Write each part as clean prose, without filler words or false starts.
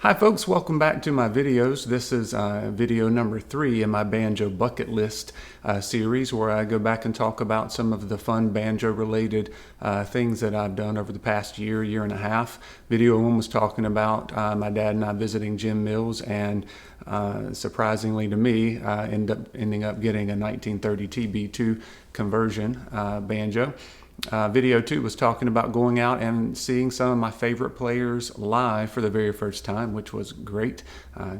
Hi folks, welcome back to my videos. This is video number 3 in my banjo bucket list series, where I go back and talk about some of the fun banjo related things that I've done over the past year and a half. Video 1 was talking about my dad and I visiting Jim Mills, and surprisingly to me, ending up getting a 1930 TB2 conversion banjo. Video 2 was talking about going out and seeing some of my favorite players live for the very first time, which was great.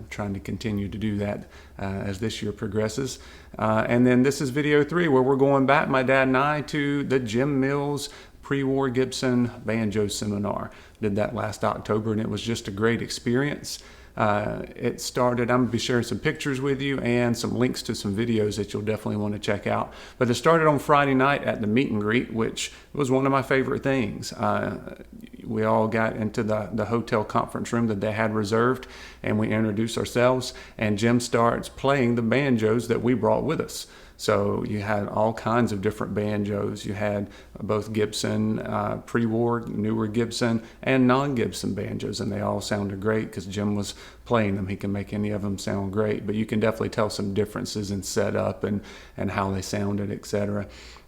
Trying to continue to do that as this year progresses. And then this is video 3, where we're going back, my dad and I, to the Jim Mills Prewar Gibson banjo seminar. Did that last October, and it was just a great experience. It started, I'm going to be sharing some pictures with you and some links to some videos that you'll definitely want to check out. But it started on Friday night at the meet and greet, which was one of my favorite things. We all got into the hotel conference room that they had reserved, and we introduced ourselves, and Jim starts playing the banjos that we brought with us. So you had all kinds of different banjos. You had both Gibson, pre-war, newer Gibson, and non-Gibson banjos, and they all sounded great because Jim was playing them. He can make any of them sound great, but you can definitely tell some differences in setup and how they sounded, etc.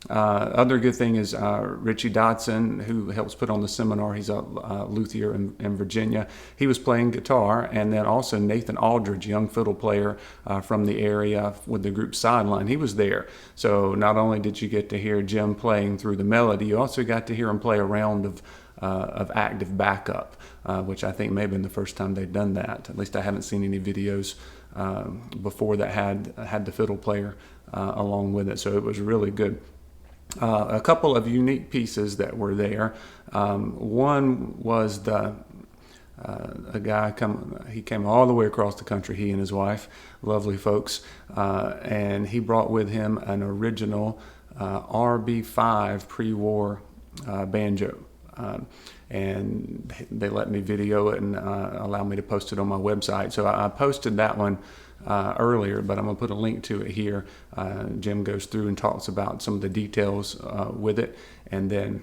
Other good thing is Richie Dotson, who helps put on the seminar. He's a luthier in Virginia. He was playing guitar, and then also Nathan Aldridge, young fiddle player from the area with the group Sideline. He was there. So not only did you get to hear Jim playing through the melody, you also got to hear him play a round of active backup, which I think may have been the first time they'd done that. At least I haven't seen any videos before that had the fiddle player along with it. So it was really good. A couple of unique pieces that were there. One was a guy he came all the way across the country, he and his wife, lovely folks, and he brought with him an original RB-4 pre-war banjo. And they let me video it and allow me to post it on my website. So I posted that one earlier, but I'm going to put a link to it here. Jim goes through and talks about some of the details with it, and then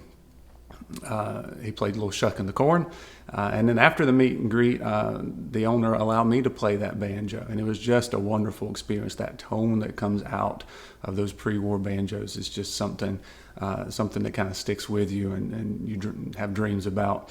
he played a little Shuck in the Corn. And then after the meet and greet, the owner allowed me to play that banjo, and it was just a wonderful experience. That tone that comes out of those pre-war banjos is just something that kind of sticks with you and you have dreams about.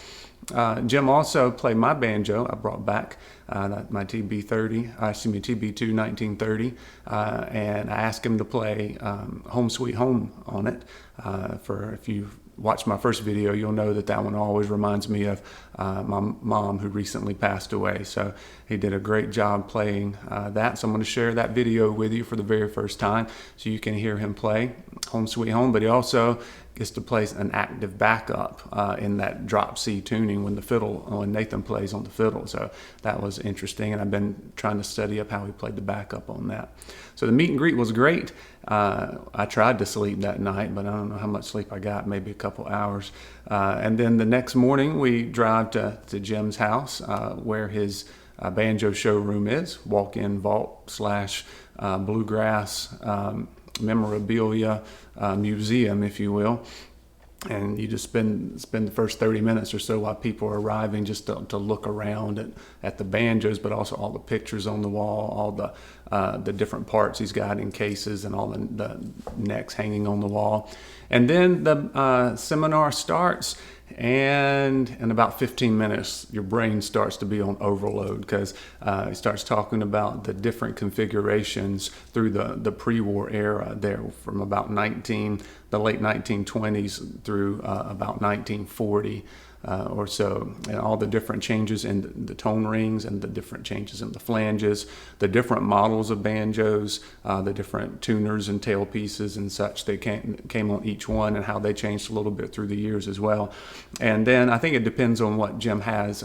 Jim also played my banjo. I brought back my TB2 1930, and I asked him to play Home Sweet Home on it. If you watch my first video, you'll know that one always reminds me of my mom, who recently passed away. So he did a great job playing that. So I'm going to share that video with you for the very first time, so you can hear him play Home Sweet Home. But he also gets to play an active backup in that drop C tuning when Nathan plays on the fiddle. So that was interesting, and I've been trying to study up how he played the backup on that. So the meet and greet was great. I tried to sleep that night, but I don't know how much sleep I got, maybe a couple hours. And then the next morning we drive to Jim's house, where his banjo showroom is, walk-in vault / bluegrass memorabilia museum, if you will. And you just spend the first 30 minutes or so while people are arriving, just to look around at the banjos, but also all the pictures on the wall, all the different parts he's got in cases, and all the necks hanging on the wall. And then the seminar starts, and in about 15 minutes, your brain starts to be on overload, because he starts talking about the different configurations through the pre-war era there, from about the late 1920s through about 1940 or so, and all the different changes in the tone rings and the different changes in the flanges, the different models of banjos, the different tuners and tailpieces and such that came on each one, and how they changed a little bit through the years as well. And then I think it depends on what Jim has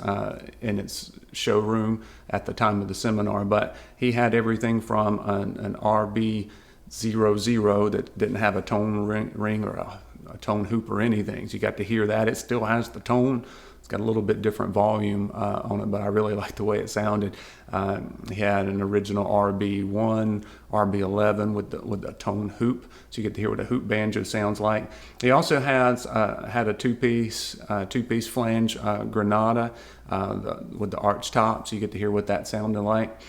in its showroom at the time of the seminar, but he had everything from an RB-00 that didn't have a tone ring or a tone hoop or anything. So you got to hear that. It still has the tone, It's got a little bit different volume on it, but I really liked the way it sounded. He had an original RB-1, RB-11 with the tone hoop, so you get to hear what a hoop banjo sounds like. He also has had a two-piece flange Granada with the arch top, so you get to hear what that sounded like.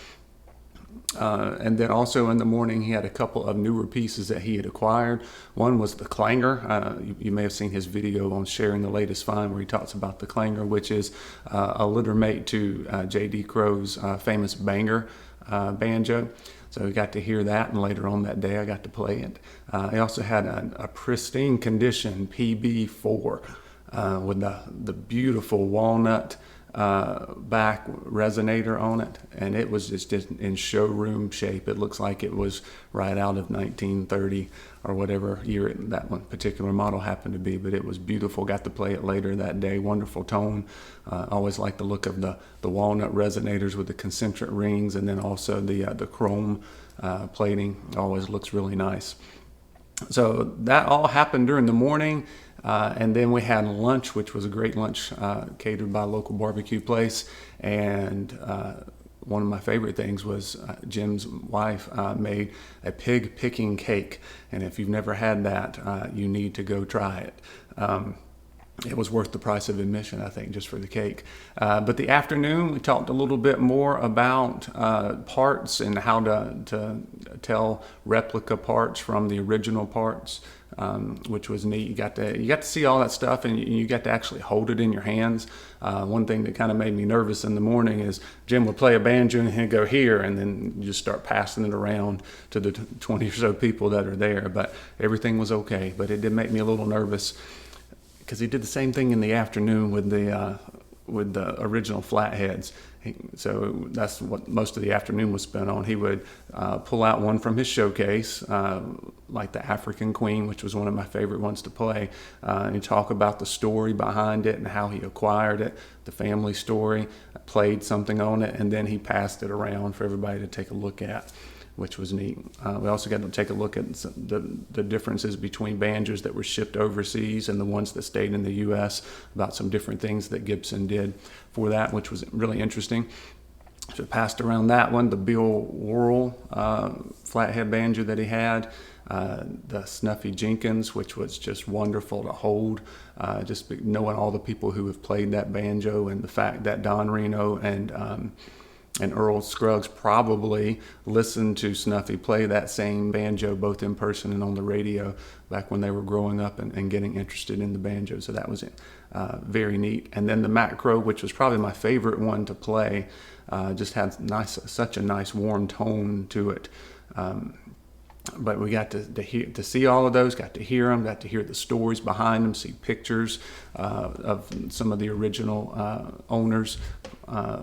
And then also in the morning, he had a couple of newer pieces that he had acquired. One was the clanger. You may have seen his video on sharing the latest find where he talks about the clanger, which is a litter mate to J.D. Crow's famous banger banjo. So we got to hear that, and later on that day I got to play it. He also had a pristine condition PB4 with the beautiful walnut back resonator on it, and it was just in showroom shape. It looks like it was right out of 1930 or whatever year that one particular model happened to be, but it was beautiful. Got to play it later that day. Wonderful tone. Always like the look of the walnut resonators with the concentric rings, and then also the chrome plating. Always looks really nice. So that all happened during the morning. And then we had lunch, which was a great lunch catered by a local barbecue place. And one of my favorite things was Jim's wife made a pig picking cake. And if you've never had that, you need to go try it. It was worth the price of admission, I think, just for the cake. But the afternoon, we talked a little bit more about parts and how to tell replica parts from the original parts, which was neat. You got to see all that stuff, and you got to actually hold it in your hands. One thing that kind of made me nervous in the morning is Jim would play a banjo and he'd go here, and then you just start passing it around to the 20 or so people that are there. But everything was okay. But it did make me a little nervous, because he did the same thing in the afternoon with the original flatheads. So that's what most of the afternoon was spent on. He would pull out one from his showcase, like the African Queen, which was one of my favorite ones to play, and talk about the story behind it and how he acquired it, the family story, played something on it, and then he passed it around for everybody to take a look at, which was neat. We also got to take a look at the differences between banjos that were shipped overseas and the ones that stayed in the U.S., about some different things that Gibson did for that, which was really interesting. So passed around that one, the Bill Worrell flathead banjo that he had, the Snuffy Jenkins, which was just wonderful to hold, just knowing all the people who have played that banjo, and the fact that Don Reno and Earl Scruggs probably listened to Snuffy play that same banjo, both in person and on the radio, back when they were growing up and getting interested in the banjo. So that was very neat. And then the Macro, which was probably my favorite one to play, just had such a nice warm tone to it. But we got to see all of those, got to hear them, got to hear the stories behind them, see pictures of some of the original owners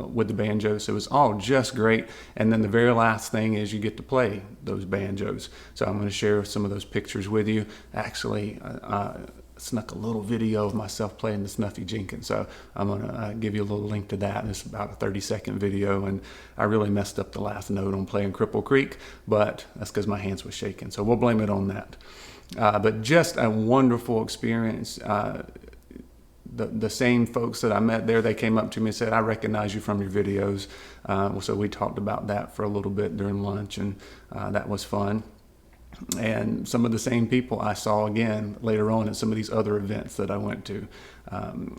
with the banjos. So it was all just great. And then the very last thing is you get to play those banjos. So I'm going to share some of those pictures with you. Actually, snuck a little video of myself playing the Snuffy Jenkins. So I'm going to give you a little link to that. It's about a 30-second video, and I really messed up the last note on playing Cripple Creek, but that's because my hands were shaking. So we'll blame it on that. But just a wonderful experience. The same folks that I met there, they came up to me and said, "I recognize you from your videos." So we talked about that for a little bit during lunch, and that was fun. And some of the same people I saw again later on at some of these other events that I went to.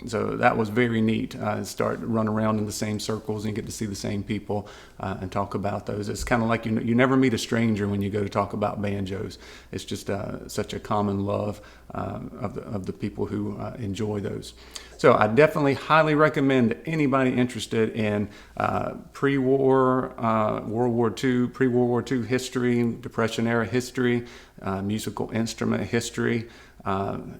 So that was very neat. Start run around in the same circles and get to see the same people and talk about those. It's kind of like you never meet a stranger when you go to talk about banjos. It's just such a common love of the people who enjoy those. So I definitely highly recommend anybody interested in pre-war World War II, pre-World War II history, Depression era history, musical instrument history.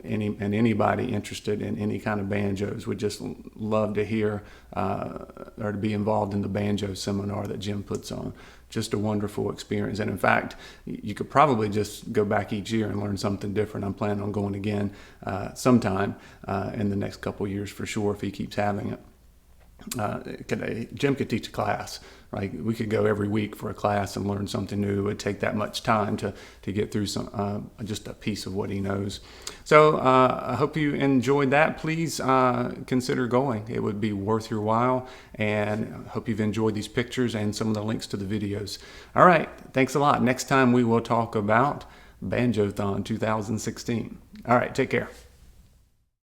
Anybody interested in any kind of banjos would just love to hear or to be involved in the banjo seminar that Jim puts on. Just a wonderful experience. And in fact, you could probably just go back each year and learn something different. I'm planning on going again sometime in the next couple years for sure, if he keeps having it. Jim could teach a class. Right? We could go every week for a class and learn something new. It would take that much time to get through just a piece of what he knows. So I hope you enjoyed that. Please consider going. It would be worth your while. And I hope you've enjoyed these pictures and some of the links to the videos. All right. Thanks a lot. Next time we will talk about Banjo-thon 2016. All right. Take care.